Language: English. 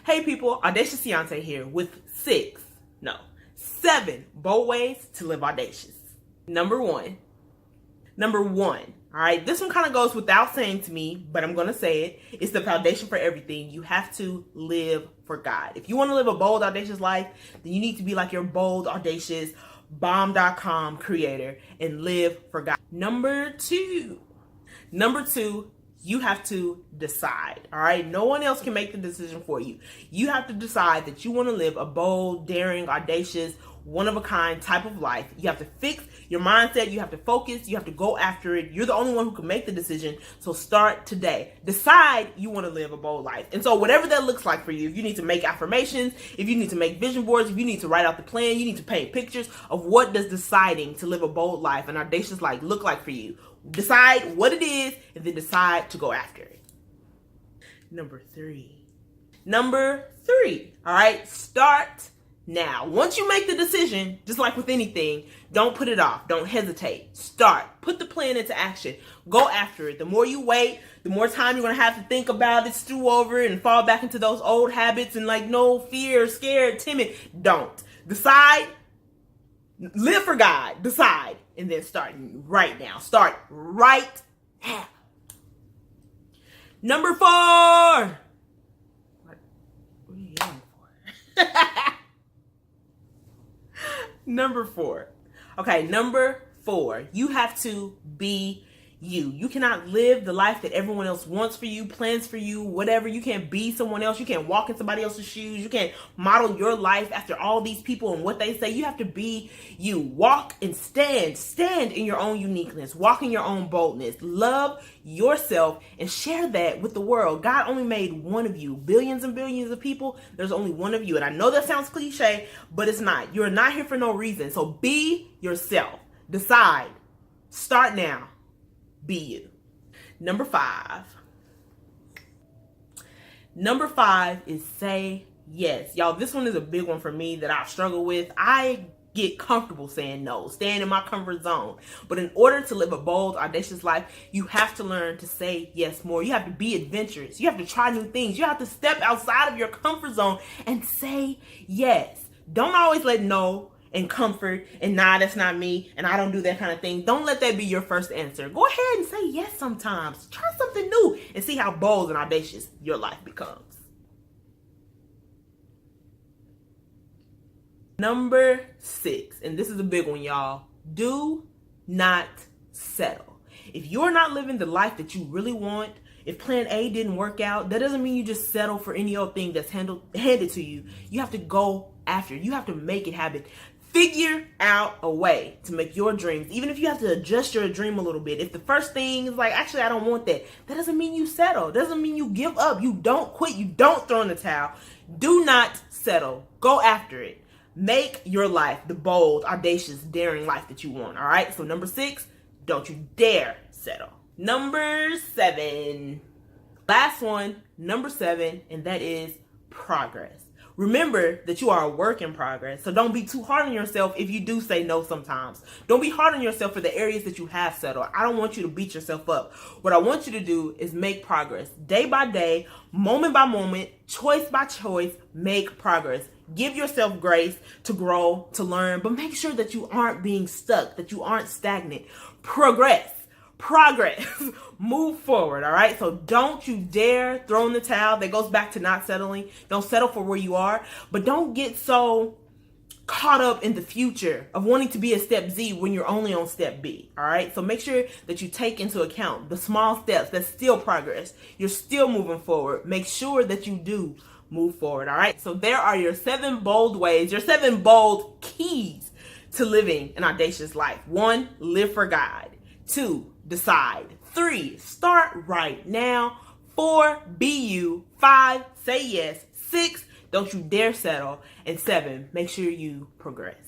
Hey people, Audacious Fiance here with 7 bold ways to live audacious. Number one, all right, this one kind of goes without saying to me, but I'm going to say it. It's the foundation for everything. You have to live for God. If you want to live a bold, audacious life, then you need to be like your bold, audacious, bomb.com creator and live for God. Number two, you have to decide, all right? No one else can make the decision for you. You have to decide that you want to live a bold, daring, audacious, one-of-a-kind type of life. You have to fix your mindset. You have to focus. You have to go after it. You're the only one who can make the decision. So start today. Decide you want to live a bold life. And so whatever that looks like for you, if you need to make affirmations, if you need to make vision boards, if you need to write out the plan, you need to paint pictures of what does deciding to live a bold life, an audacious life look like for you. Decide what it is and then decide to go after it. Number three, all right, start now. Once you make the decision, just like with anything, don't put it off. Don't hesitate. Start. Put the plan into action. Go after it. The more you wait, the more time you're going to have to think about it, stew over it, and fall back into those old habits and like no fear, scared, timid. Don't. Decide. Live for God. Decide. And then start right now. Start right now. Number 4. What are you yelling for? Number 4. Okay, number 4. You have to be you. You cannot live the life that everyone else wants for you, plans for you, whatever. You can't be someone else. You can't walk in somebody else's shoes. You can't model your life after all these people and what they say. You have to be you. Walk and stand. Stand in your own uniqueness. Walk in your own boldness. Love yourself and share that with the world. God only made one of you. Billions and billions of people, there's only one of you. And I know that sounds cliche, but it's not. You're not here for no reason. So be yourself. Decide. Start now. Be you. Number 5 is say yes. Y'all, this one is a big one for me that I've struggled with. I get comfortable saying no, staying in my comfort zone. But in order to live a bold, audacious life, you have to learn to say yes more. You have to be adventurous. You have to try new things. You have to step outside of your comfort zone and say yes. Don't always let no and comfort and nah, that's not me and I don't do that kind of thing. Don't let that be your first answer. Go ahead and say yes sometimes. Try something new and see how bold and audacious your life becomes. Number 6, and this is a big one, y'all. Do not settle. If you're not living the life that you really want, if plan A didn't work out, that doesn't mean you just settle for any old thing that's handed to you. You have to go after it. You have to make it happen. Figure out a way to make your dreams, even if you have to adjust your dream a little bit. If the first thing is like, actually, I don't want that, that doesn't mean you settle. Doesn't mean you give up. You don't quit. You don't throw in the towel. Do not settle. Go after it. Make your life the bold, audacious, daring life that you want. All right. So number 6, don't you dare settle. Number 7. Last one, number 7, and that is progress. Remember that you are a work in progress, so don't be too hard on yourself if you do say no sometimes. Don't be hard on yourself for the areas that you have settled. I don't want you to beat yourself up. What I want you to do is make progress. Day by day, moment by moment, choice by choice, make progress. Give yourself grace to grow, to learn, but make sure that you aren't being stuck, that you aren't stagnant. Progress. Move forward, all right? So don't you dare throw in the towel. That goes back to not settling. Don't settle for where you are, but don't get so caught up in the future of wanting to be at step Z when you're only on step B, all right? So make sure that you take into account the small steps. That's still progress. You're still moving forward. Make sure that you do move forward, all right? So there are your 7 bold ways, your 7 bold keys to living an audacious life. 1, live for God. 2, decide. 3, start right now. 4, be you. 5, say yes. 6, don't you dare settle. And 7, make sure you progress.